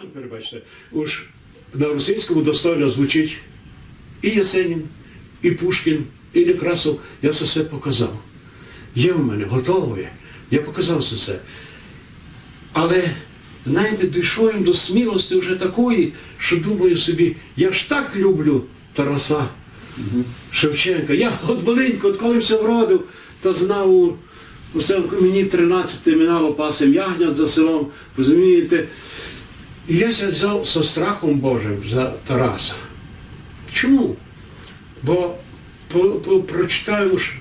перебачте, уж на російському достойно звучить і Єсенін, і Пушкін, і Некрасов. Я це все показав. Є в мене, готове. Я показав це все. Але, знаєте, дійшов їм до смілості вже такої, що думаю собі, я ж так люблю Тараса Шевченка. Я от маленько, от коли все вродив, та знав, усе мені 13 минало пасем ягнят за селом, розумієте. І я ся взяв зі страхом Божим за Тараса. Чому? Бо прочитаємо ж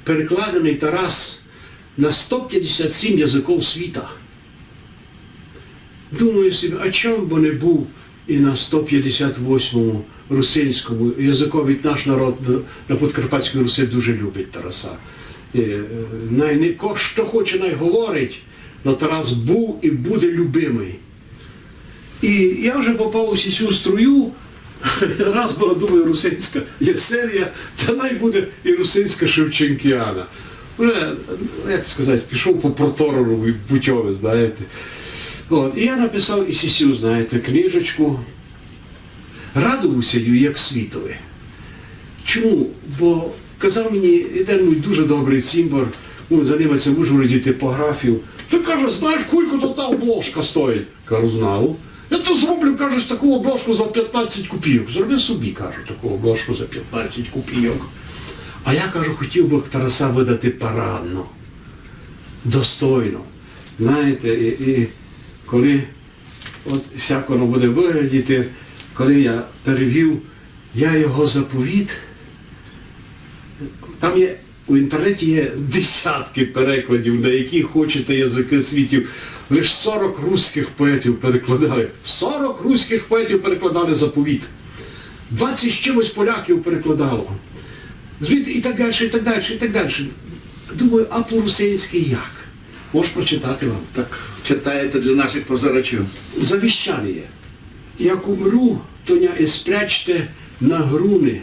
перекладений Тарас на 157 язиків світа. Думаю собі, а чому б не був і на 158-му русинському язикові? Наш народ на Подкарпатській Русі дуже любить Тараса. Хто хоче, най говорить, але Тарас був і буде любимий. І я вже попав у цю струю, раз була, думаю, русинська Єсенія, та най буде і русинська Шевченкіана. Вже, як сказати, пішов по протору путьове, знаєте. От. І я написав і сісю, знаєте, книжечку. Радувався їй, як світові. Чому? Бо казав мені один мій дуже добрий цимбар, займається в Ужгороді типографію. Ти, каже, знаєш, кілько то та обложка стоїть? Кажу, знав. Я то зроблю, кажу, таку обложку за 15 копійок. Зроби собі, кажу, таку обложку за 15 копійок. А я, кажу, хотів би Тараса видати парадно, достойно. Знаєте, і коли от всяко воно буде виглядіти, коли я перевів, я його заповіт, там є, у інтернеті є десятки перекладів, на які хочете язики світів. Лише 40 руських поетів перекладали. 40 руських поетів перекладали заповіт. 20 з чимось поляків перекладало. І так далі, і так далі, і так далі. Думаю, а по-русинськи як? Можеш прочитати вам? Так, читаєте для наших позирачів. Завіщання. Як умру, то ня і спрячте на груни,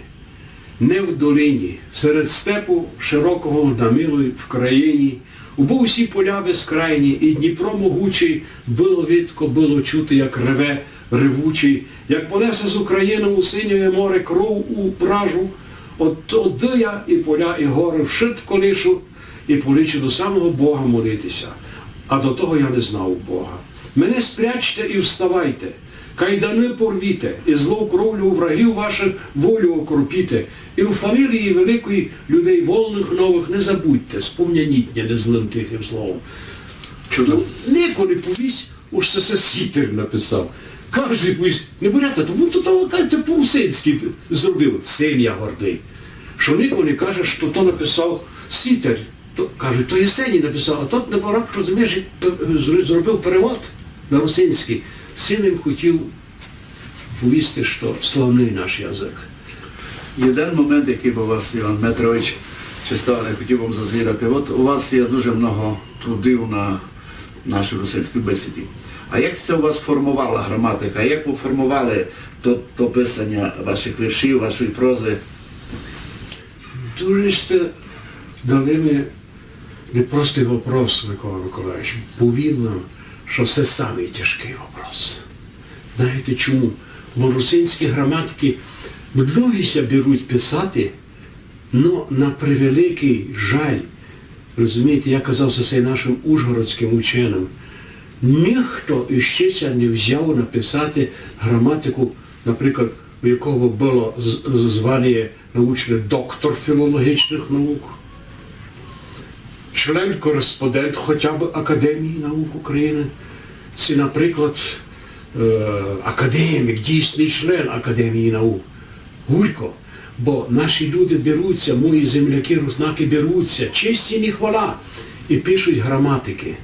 не в долині, серед степу широкого на милої в країні, убо усі поля безкрайні, і Дніпро могучий, було видко, було чути, як реве ревучий, як понесе з України у синє море кров у вражу, от дия і поля, і гори вшит колишу, і полічу до самого Бога молитися. А до того я не знав Бога. Мене спрячте і вставайте, кайдани порвіте, і злу кровлю у врагів ваших волю окропіте, і у фамілії великої людей вольних нових не забудьте, спомняніть не злим тихим словом. Чудо. Неколи повість, уж це світер написав. Каже, повість, не бурята, то він тут по-русинськи зробив, син я гордий. Що ніколи каже, що то написав світер. Каже, то Єсеній написав, а тот неборак, розумієш, зробив перевод на русинський. Син хотів повісти, що славний наш язик. Єдин момент, який би вас, Іван Дмитрович, не хотів вам зазвідати. От у вас є дуже много трудів на нашій русинській бесіді. А як все у вас формувала граматика? Як ви формували то писання ваших віршів, вашої прози? Дуже сте дали мені непростий вопрос, Микола Миколаївич. Повім вам, що це самий тяжкий вопрос. Знаєте чому? Бо русинські граматики многіся беруть писати, но на превеликий жаль, розумієте, я казав це нашим ужгородським ученим, ніхто іще не взяв написати граматику, наприклад, у якого було звання научне доктор філологічних наук, член-кореспондент хоча б Академії наук України, це, наприклад, академік, дійсний член Академії наук. Гурько. Бо наші люди беруться, мої земляки, руснаки беруться, честь і не хвала, і пишуть граматики.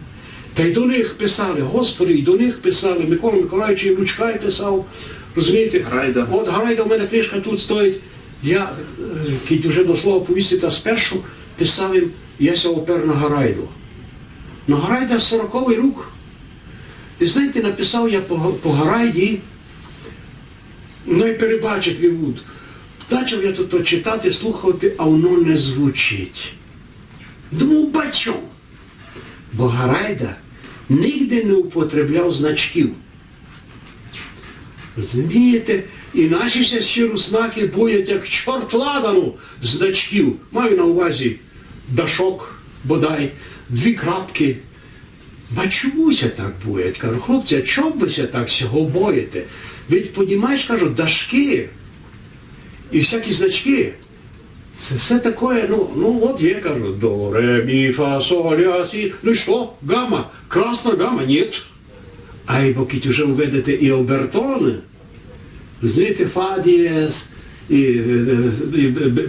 Та й до них писали, Господи, і до них писали, Микола Миколаївич і Лучкай писав, розумієте? Грайда. От Грайда, у мене книжка тут стоїть. Я, кіть уже до слова повісти, та спершу писав їм, я ся опер на Грайду. На Грайда 40-й рук. І знаєте, написав я по Грайді, ну і перебачить вівуд. Почав я тут читати, слухати, а воно не звучить. Думав, бачу. Бо Грайда нігде не употребляв значків. Розумієте? І наші ще руснаки боять, як чорт ладану значків. Маю на увазі дашок, бодай, 2 крапки. Ба чомуся так боять? Кажу, хлопці, а чому ви ся так всього боїте? Ведь, понімаєш, кажу, дашки і всякі значки. Це все таке, ну от є, кажу, до, ре, мі, фа, соль, ля, сі. Ну і що? Гамма. Красна гамма? Ні. А і поки вже уведете і обертони, розумієте, фа дієс, і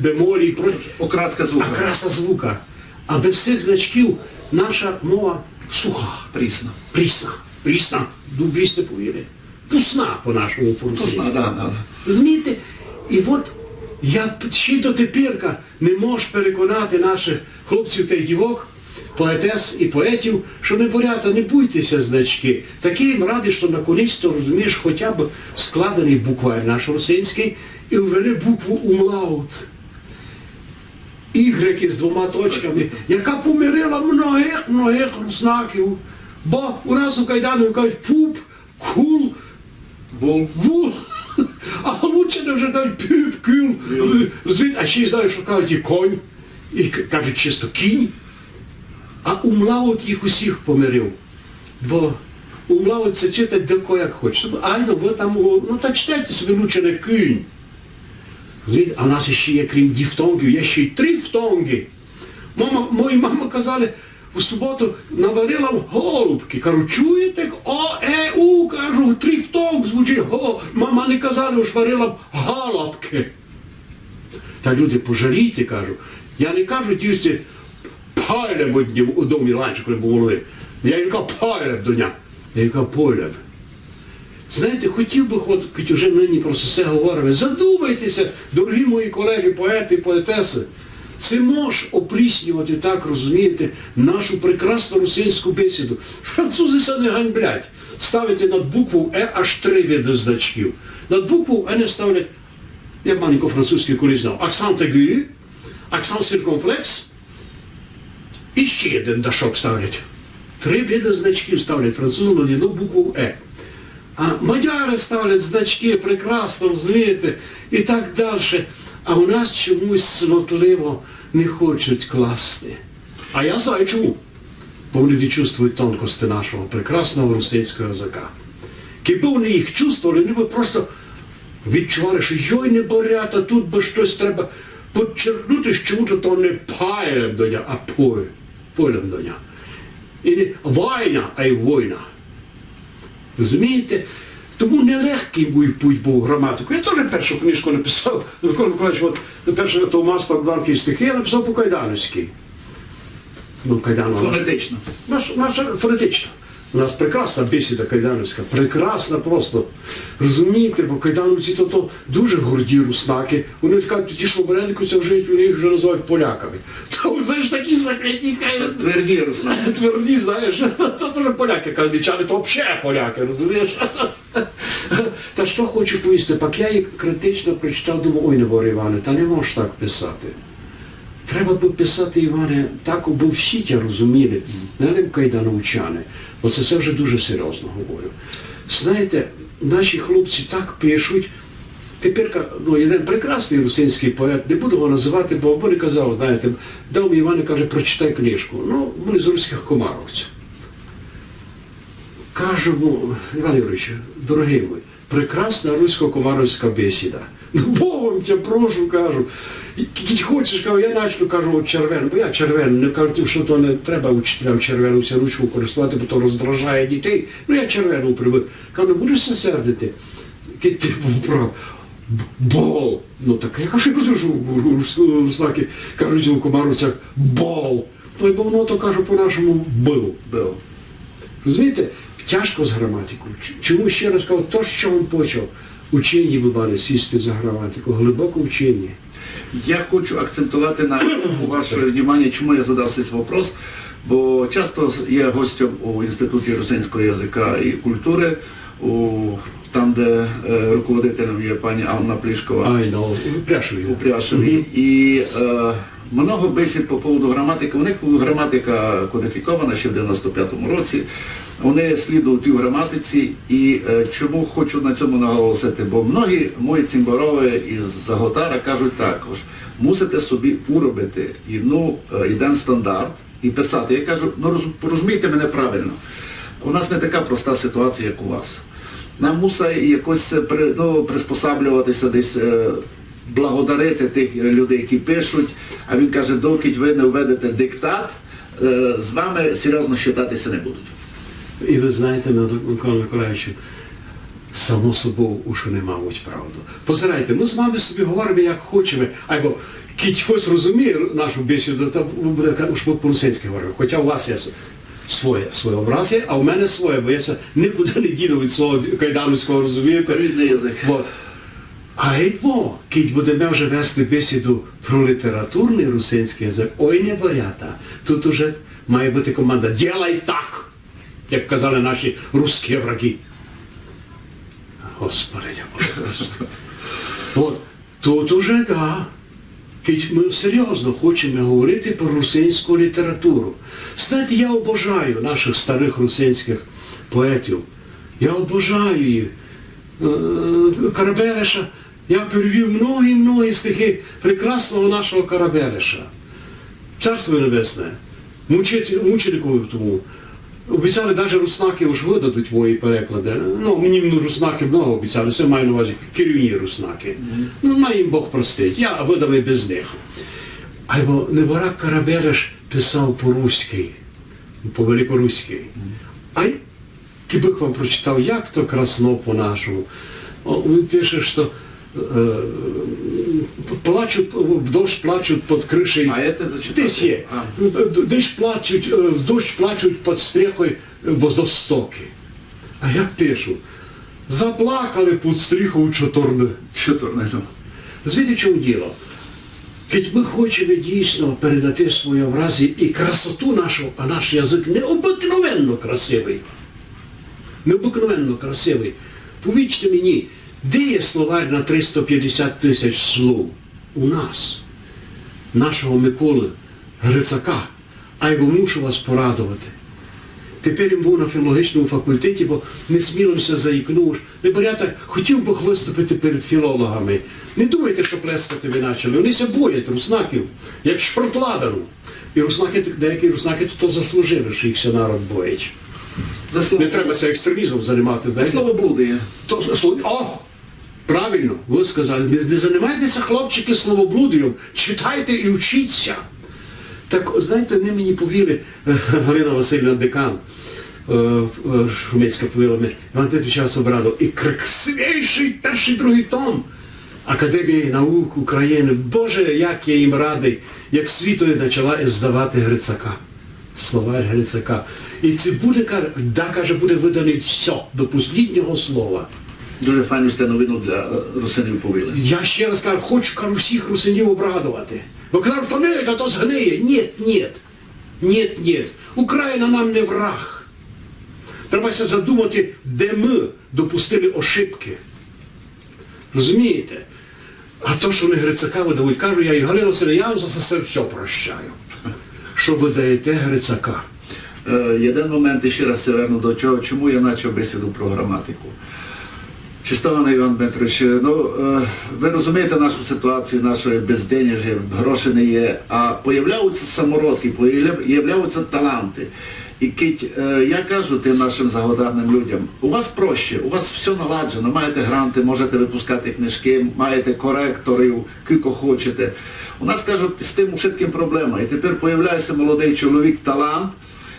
бемолі, і прочее. Окраска звука. Окраса звука. А без цих значків наша мова суха, Прісно. прісна, дубість не повірить. Пусна по-нашому по-русинськи. Пусна, да. Розумієте? І от я ще до теперка не можу переконати наших хлопців та й дівок, поетес і поетів, що не борята, не буйтеся значки. Такі їм раді, що наконець-то, розумієш, хоча б складений буквар наш русинський і ввели букву умлаут. Ігреки з 2 точками, яка помирила многих руснаків. Бо у нас у Кайданові кажуть пуп, кул, вул. А лучше не вже кажуть пюп, кюл. А ще й знають, що кажуть і конь, і кажуть чисто кінь. А умлаут їх усіх помирив. Бо умлаут це читать деко як хоче. Айно, ви там, ну так читайте собі лучше не кінь. А у нас ще є, крім дифтонгів, є ще й 3 фтонги. Мої мама казали, у суботу наварила голубки. Кажу, чуєте? О, у, кажу, 3 фтонг звучить. Мама не казали, що варила галапки. Та люди, пожалійте, кажу. Я не кажу, дівці, пайлем однім у домі раніше, коли були. Я їм кажу, пайлем до дня. Я їм кажу, полем. Знаєте, хотів би, хоч вже нині про все говоримо, задумайтеся, дорогі мої колеги, поети і поетеси, це може опріснювати, так розумієте, нашу прекрасну русинську бесіду. Французи це не ганьблять. Ставите над букву «е» аж 3 види значків. Над букву «е» не ставлять, я маленько французький колись знав, акцент aigu, акцент circonflexe і ще один дашок ставлять. 3 види значків ставлять французи на одну букву «е». А мадяри ставлять значки прекрасно, розумієте, і так далі. А у нас чомусь цнотливо не хочуть класти. А я знаю чому. Бо вони не чувствують тонкості нашого прекрасного русинського язика. Якби вони їх чувствували, вони б просто відчували, що йой не борять, а тут би щось треба підчеркнути, що чому-то то не пайлем до дня, а полем до дня. І не війна, а й війна. Розумієте? Тому нелегкий мій путь був граматику. Я теж першу книжку написав, Микола Миколаївич, от перше Томас Табдарський стихи я написав по-кайдановськи. Ну, Фонетично. Наша фонетично. У нас прекрасна бесіда кайдановська, прекрасна просто. Розумієте, бо кайдановці то дуже горді руснаки. Вони кажуть, ті, що оберенкуються вже, вони їх вже називають поляками. То, знаєш, такі закляті Тверді руснаки. Тверді, знаєш, то теж поляки, кальмічани, то взагалі поляки, розумієш? Та що хочу повісти, пак я їх критично прочитав, думаю, ой, Неборе Іване, та не можеш так писати. Треба було писати, Іване, так, бо всі ті розуміли, не лише кайдановчани, бо це все вже дуже серйозно говорю. Знаєте, наші хлопці так пишуть, тепер, один прекрасний русинський поет, не буду його називати, бо вони казали, знаєте, дав мені Іване, каже, прочитай книжку. Ну, вони з руських комаровців. Кажу, Іван Юрійович, дорогий мій, прекрасна русько-комаровська бесіда. Ну, Богом тебе прошу, кажу. Кіть хочеш, кажу, я начну, кажу, от червен, бо я червен, не кажу, що то не треба учителям червену всю ручку користувати, бо то роздражає дітей. Ну, я червену привик. Кажу, не будеш це сердити? Кіть ти був прав. Бол. Ну, так я кажу, що руснаки кажуть у комаровцях бол. Бо воно то, кажу, по-нашому бил. Розумієте? Тяжко з граматикою. Чому ще раз кажу, то, що він почав. Учені, бабане, сісти за граматику, глибоке вчення. Я хочу акцентувати на ваше внимание, чому я задав цей вопрос, бо часто є гостем у Інституті русинського язика і культури, там, де руководителем є пані Анна Плішкова у Пряшеві. І много бесід по поводу граматики. У них граматика кодифікована ще в 95-му році. вони слідують і в граматиці, і чому хочу на цьому наголосити, бо многі мої цимбарови із Заготара кажуть також, мусите собі уробити один стандарт і писати. Я кажу, порозумійте мене правильно, у нас не така проста ситуація, як у вас. Нам мусить якось приспосаблюватися десь, благодарити тих людей, які пишуть, а він каже, доки ви не введете диктат, з вами серйозно считатися не будуть. І ви знаєте, Микола Миколаївич, само собою, уж вони мають правду. Позирайте, ми з вами собі говоримо, як хочемо, або кіть хтось розуміє нашу бесіду, то буде уж по-русинськи говорити. Хоча у вас є своє образи, а у мене своє, бо я нікуди не діду від свого кайдановського, розумієте? Різний язик. Айбо, кіть будемо вже вести бесіду про літературний русинський язик, ой, не борята, тут уже має бути команда «Ділай так», як казали наші русські враги. Господи, я Боже. От, тут уже, да, ми серйозно хочемо говорити про русинську літературу. Знаєте, я обожаю наших старих русинських поетів. Я обожаю їх. Карабелеша, я перевів многі стихи прекрасного нашого Карабелеша. Царство Небесне, мученикові тому. Обіцяли, навіть руснаки уж видадуть мої переклади. Мені руснаки много обіцяли, все маю на увазі керівні руснаки. Має їм Бог простить, я видав і без них. Або Неборак Карабелеш писав по-руськи, по-великоруськи. А кибих вам прочитав, як то красно по-нашому. Він пише, що в дощ плачуть під кришею. А це зачитати? Десь є. В дощ плачуть під стріхою водостоки. А я пишу, заплакали під стріхою чотирни. Звідти в чому діло? Ведь ми хочемо дійсно передати свої образи і красоту нашу, а наш язик необикновенно красивий. Необикновенно красивий. Повічте мені, де є словарь на 350 тисяч слов? У нас, нашого Миколи Грицака. А я мушу вас порадувати. Тепер він був на філологічному факультеті, бо не смілився заікнув. Неборята, хотів би виступити перед філологами. Не думайте, що плескати ви почали. Вони ся боять руснаків, як шпортладану. І деякі руснаки то заслужили, що їх народ боїть. Не треба ся екстремізмом займати. Словоблудие. О! Правильно, ви сказали. Не займайтеся, хлопчики, словоблудієм. Читайте і вчіться. Так, знаєте, вони мені повіли, Галина Васильівна Декан, Шумецька повіла мені, Іван Петрович Собрадов, і красивіший перший, другий том Академії наук України. Боже, як я їм радий, як світові почала здавати Грицака, словарь Грицака. І це буде, каже, буде виданий все, до останнього слова. Дуже файну сте новину для русинів повіли. Я ще раз кажу, хочу всіх русинів обрадувати. Бо кажуть, що ні, то згниє. Ні. Україна нам не враг. Треба задумати, де ми допустили ошибки. Розумієте? А то, що вони Грицака видають, кажу я, і Галина Васильівна, я вам за це все прощаю. Що ви даєте Грицака? Один момент, ще раз верну до чого, чому я почав бесіду про граматику. Чистований Іван Дмитрович, ви розумієте нашу ситуацію, нашої безденежжя, грошей не є, а появляються самородки, появляються таланти. І я кажу тим нашим загодарним людям, у вас проще, у вас все наладжено, маєте гранти, можете випускати книжки, маєте коректорів, кілько хочете. У нас, кажуть, з тим швидким проблема. І тепер появляється молодий чоловік, талант,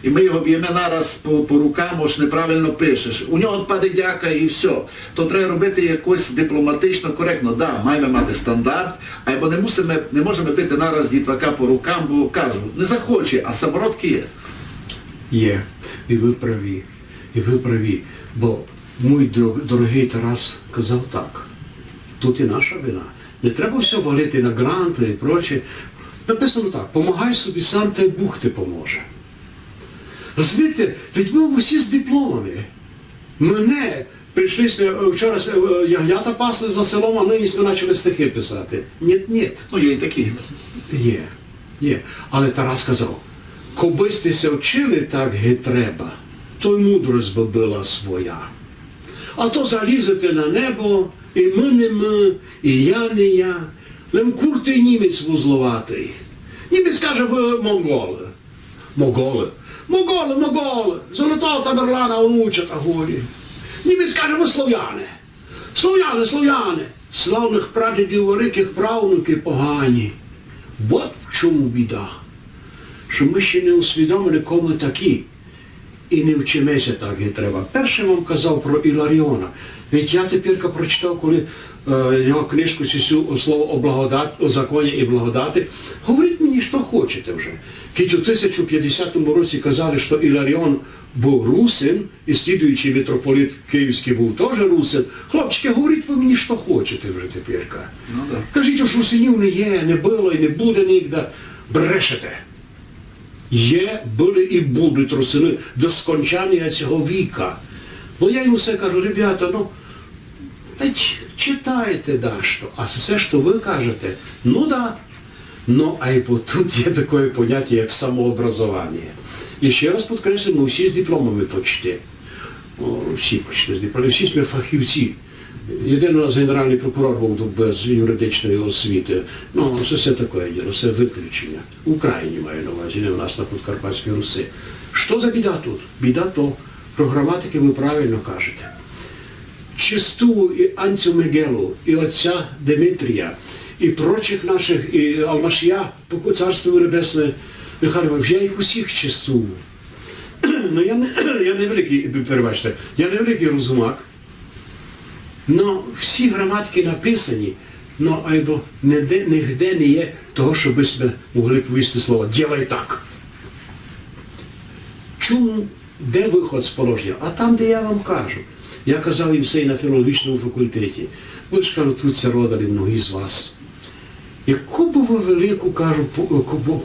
і ми його б'ємо нараз по рукам, ось неправильно пишеш. У нього відпаде дяка і все. То треба робити якось дипломатично, коректно. Да, маємо мати стандарт, або не можемо бити нараз дітвака по рукам, бо кажуть, не захоче, а самородки є. Є. І ви праві. Бо мій дорогий Тарас казав так. Тут і наша вина. Не треба все валити на гранти і проче. Написано так, помагай собі сам, та й Бог ти поможе. Розумієте, ведь ми всі з дипломами. Мене прийшли, вчора ягнята пасли за селом, а нині ми почали стихи писати. Ні. Ну, є і такі. Є. Але Тарас сказав, коби стися вчили так, ге треба, то й мудрость би була своя. А то залізете на небо, і ми не ми, і я не я. Лем куртий німець вузловатий. Німець каже, ви монголи. Моголи. Моголи, моголи. Золотого Тамерлана онучата голі. Німець каже, ви слов'яни. Слов'яни, слов'яни. Славних прадідів великих правнуки погані. От в чому біда. Що ми ще не усвідомили, кому такі. І не вчимося так, як треба. Перше вам казав про Іларіона. Ведь я тепер прочитав, коли його книжку цю слово о законі і благодаті, говоріть мені, що хочете вже. Кіть у 1050 році казали, що Іларіон був русин, і слідуючий митрополит Київський був теж русин. Хлопчики, говоріть ви мені, що хочете вже тепер. Ну, да. Кажіть, що русинів не є, не було і не буде ніде. Брешете. Є, були і будуть русини до скончання цього віка. Бо я їм все кажу, ребята, ну, читайте дещо, а все, що ви кажете, ну да. Ну, а і тут є таке поняття, як самообразування. І ще раз підкреслю, ми всі з дипломами почти. Всі почти з дипломами, всі ми фахівці. Єдиний у нас генеральний прокурор був без юридичної освіти. Ну, все таке діло, все виключення. В Україні маю на увазі, не у нас на Подкарпатській Русі. Що за біда тут? Біда то, про граматики ви правильно кажете. Чисту і Анцю Мегелу, і отця Дмитрія, і прочих наших, і Алмашія, по Царству Небесне, Михайло, я їх усіх чистую. Ну, я не великий, перебачте, я не великий розумак. Но всі граматики написані, но або нігде не є того, щоб ви себе могли повісти слово «ділай так». Чому? Де виход з положення? А там, де я вам кажу. Я казав їм все і на філологічному факультеті. Ви ж, кажу, тут це родили многі з вас. Яку б ви велику, кажу,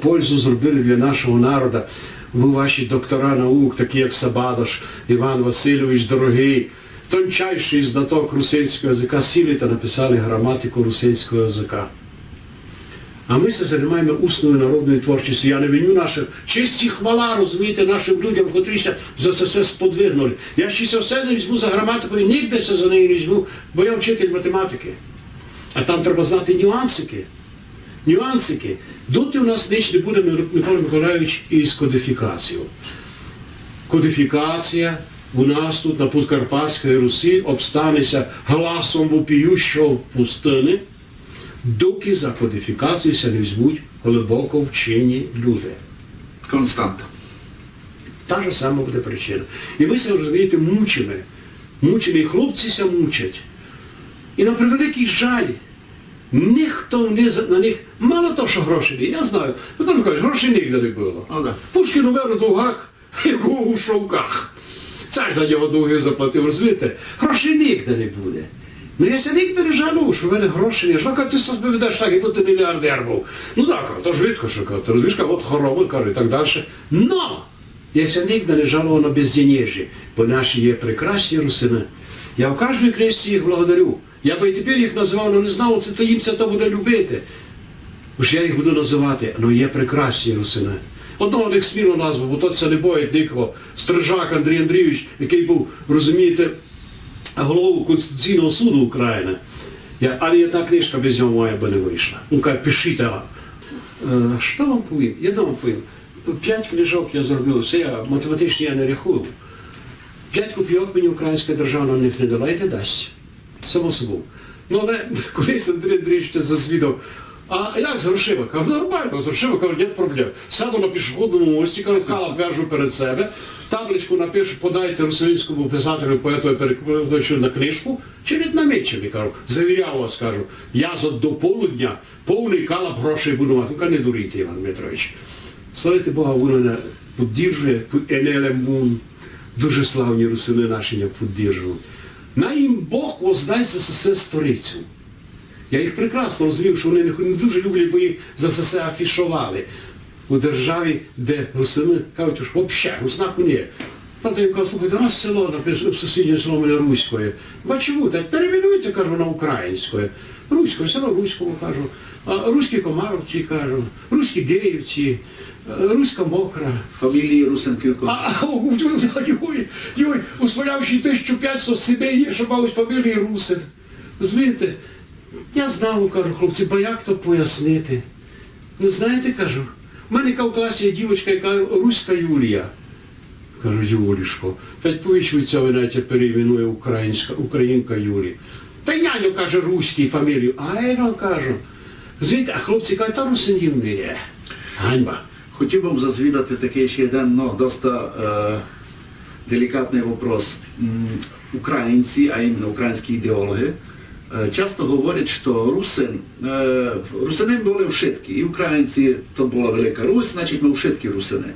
пользу зробили для нашого народу, ви ваші доктора наук, такі як Сабадош, Іван Васильович, дорогий, тончайший знаток русинського язика, сіли та написали граматику русинського язика. А ми се займаємо усною народною творчістю. Я не виню наших чисті хвала, розумієте, нашим людям, котрі за це все сподвигнули. Я ще все не візьму за граматику і ніде се за неї не візьму, бо я вчитель математики. А там треба знати нюансики. Нюансики. Доти у нас ніч не буде, Микола Миколайович, із кодифікацією. Кодифікація у нас тут на Подкарпатській Русі обстанеться гласом вопіющого в пустини, доки за кодифікацію не візьмуть глибоко вчені люди. Константа. Та ж сама буде причина. І ми себе, розумієте, мучимо. Мучимо, і хлопці ся мучать. І на превеликий жаль, ніхто на них, мало того, що грошей не, я знаю, Микола Миколаївич, грошей ніде не було. Пушкін умер на довгах, як у шовках. Цар за нього довги заплатив, розумієте? Грошей ніде не буде. Ну я ся ніде не жалую, що в мене грошей не жалко, ти собі ведеш так, якби ти мільярдер був. Ну так, то ж рідко, що ти розумієш, от хороби, кажу, і так далі. Но я ся ніде не жалував на безденежі, бо наші є прекрасні русини. Я в кожній книжці їх благодарю. Я би і тепер їх називав, але не знав, це то їм це то буде любити. Бо ж я їх буду називати, але є прекрасні русини. Одного них сміло назву, бо то це не боїть нікого. Стрижак Андрій Андрійович, який був, розумієте, головою Конституційного суду України. Але я та книжка без нього моя би не вийшла. Він каже, пишіть. Що вам повім? Я вам повім. 5 книжок я зробив, все я математично я не рахую. 5 копійок мені українська держава на них не дала і не дасть. Само собою. Ну, але колись Андрій Андрійович засвідав, а як з грошима? Кажу, нормально, з грошима, кажу, нет проблем. Сяду на пішохідному мості, кажу, калап в'яжу перед себе, табличку напишу, подайте русинському писателю, поету, перекладачу на книжку, чи не намічені, кажу, завіряв вас, кажу, я до полудня повний калап грошей буду мати. Ну, не дурійте, Іван Дмитрович. Славити Бога, воно не піддержує, енелем вун, дуже славні русини наші не піддержують. На їм Бог воздасть за все сторицю. Я їх прекрасно розумів, що вони не дуже люблять, бо їх за все афішували. У державі, де русини кажуть, що взагалі, руснаку ні. Правда, я кажу, слухайте, у нас село, наприклад, сусіднє село мене руське. Чому? Так перейменуйте, кажу, на українське. Руське, село руського, кажу. А руські комаровці, кажу, руські деївці, руська мокра. Фамілії Русенків. Усвалявши 1500 себе є, що мають фамілії Русин. Розумієте? Я знав, кажу, хлопці, бо як то пояснити? Не знаєте, кажу, в мене в класі є дівчинка, яка Руська Юлія. Кажу, Юлішко, п'ять повічується, вона навіть перейменує українка Юлія. Та й няню, каже, руський фамілію. А я кажу, звідти, а хлопці кажуть, та русинів не є. Ганьба. Хотів би вам зазвідати такий ще один, доста делікатний вопрос. Українці, а іменно українські ідеологи, часто говорять, що русини були вшитки, і українці, то була Велика Русь, значить ми вшитки русини.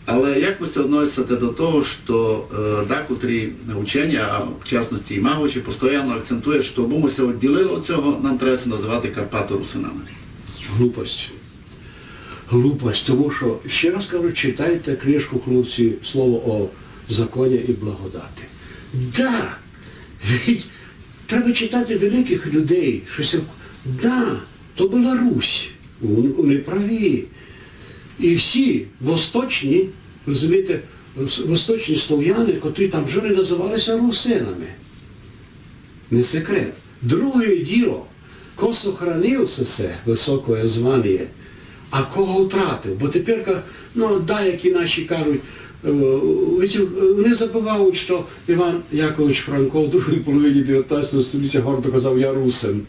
Але як ви се відносите до того, що декотрі учення, а в частності і Маговичі, постійно акцентує, що бо ми се відділили від цього, нам треба се називати Карпато-русинами? Глупость. Глупость, тому що, ще раз кажу, читайте книжку, хлопці, слово о законі і благодаті. Да, ведь треба читати великих людей. Да, то була Русь, вони праві. І всі восточні, розумієте, восточні слов'яни, котрі там жили, називалися русинами. Не секрет. Друге діло, ко сохранив це високе звання, а кого втратив. Бо тепер, деякі наші кажуть, не забувають, що Іван Якович Франко в другій половині 19 століття гордо казав, я русин.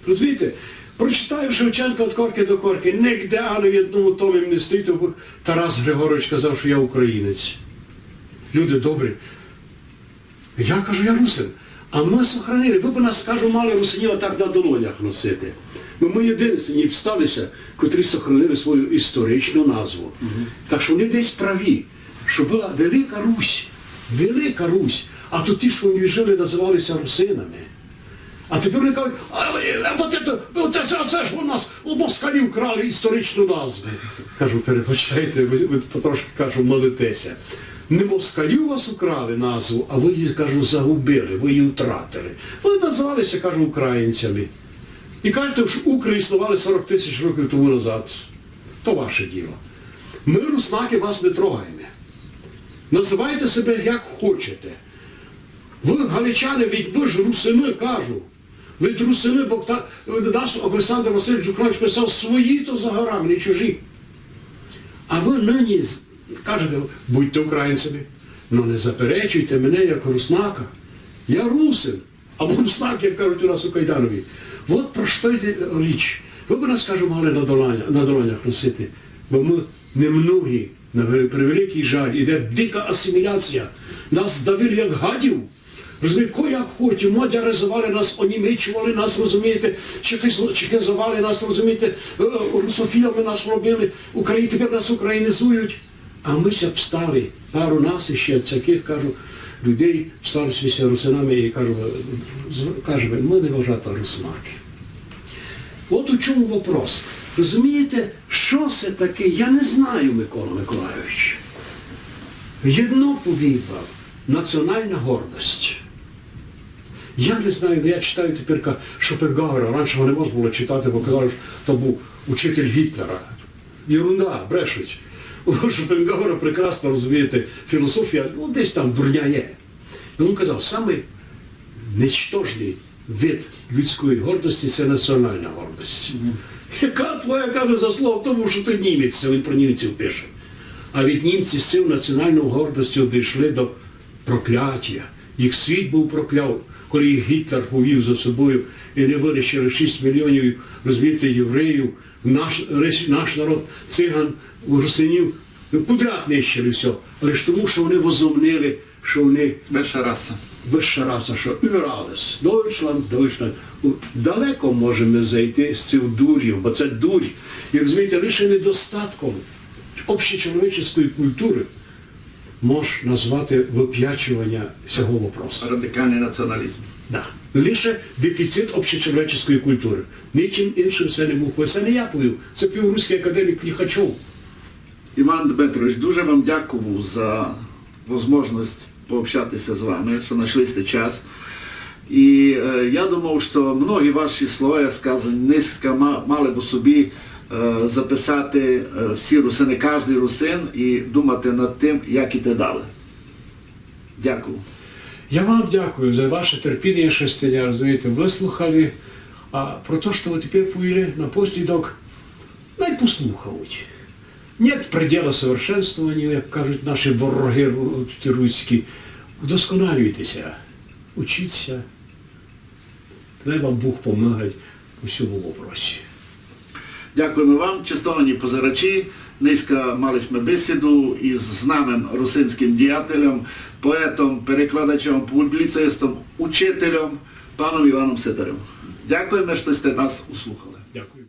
Розумієте? Прочитаю Шевченка від корки до корки, нігде, але в одному томі не стоїть, бо Тарас Григорович казав, що я українець. Люди добрі. Я кажу, я русин. А ми сохранили. Ви б нас, кажу, мали русинів отак на долонях носити. Ми єдині всталися, котрі сохранили свою історичну назву. Так що вони десь праві, що була Велика Русь. Велика Русь. А то ті, що вони жили, називалися русинами. А тепер вони кажуть, це ж у нас у москалів крали історичну назву. Кажу, перебачайте, ви потрошки, кажу, молитеся. Не москалів у вас украли назву, а ви її, кажу, загубили, ви її втратили. Вони називалися, кажу, українцями. І кажете, що укри існували 40 тисяч років тому назад. То ваше діло. Ми, руснаки, вас не трогаємо. Називайте себе як хочете. Ви, галичани, ви ж русини, кажу. Ви русини, бо нас Олександр Васильович Жухнович писав, свої то за горами, не чужі. А ви нині кажете, будьте українцями, але не заперечуйте мене як руснака. Я русин, або руснак, як кажуть у нас у Кайданові. От про що йде річ. Ви б нас, кажу, мали на долонях носити, бо ми немногі, на превеликий жаль, іде дика асиміляція. Нас здавили як гадів. Розумієте, як хотів, модернізували нас, онімечували нас, розумієте, чехизували нас, розумієте, русофілами нас робили, тепер нас українізують. А ми ся встали, пару нас іще, таких, кажу, людей, всталися русинами і кажемо, ми не вважати руснаки. От у чому вопрос. Розумієте, що це таке, я не знаю, Микола Миколайович. Єдно повідав, національна гордость. Я не знаю, я читаю тепер Шопенгауера, раніше його не можна було читати, бо казали, що то був учитель Гітлера. Єрунда, брешуть. У Шопенгауера прекрасно, розумієте, філософія, десь там дурня є. І він казав, самий нічтожний вид людської гордості – це національна гордость. Яка твоя каже заслуга в тому, що ти німець, він про німців пише. А від німці з цим національною гордостю дійшли до прокляття. Їх світ був прокляв, коли їх Гітлер повів за собою і не вирішили 6 мільйонів, розумієте, євреїв, наш народ, циган, русинів, подряд нищили все. Але ж тому, що вони возомнили, що вони... Вища раса, що überalles. Deutschland. Далеко можемо зайти з цим дур'ю, бо це дурь. І розумієте, лише недостатком общечеловеческої культури можна назвати вип'ячування цього вопросу. Радикальний націоналізм. Да. Лише дефіцит общечеловеческої культури. Нічим іншим це не був. Це не я повів, це півруський академік Ліхачов. Іван Дмитрович, дуже вам дякую за можливість пообщатися з вами, що знайшли сте час. І я думав, що многі ваші слова, сказані низько, мали б у собі записати всі русини, кожен русин і думати над тим, як іти далі. Дякую. Я вам дякую за ваше терпіння, що сте, розумієте, вислухали. А про те, що ви тепер повели напослідок, послухають. Нет предела совершенствованию, як кажуть наші вороги руські. Вдосконалюйтеся, учіться. Дай вам Бог помагати у всьому вопросі. Дякуємо вам, чистовані позирачі. Низько мали ми бесіду із знамим русинським діятелем, поетом, перекладачем, публіцистом, учителем, паном Іваном Ситарем. Дякуємо, що сте нас услухали. Дякую.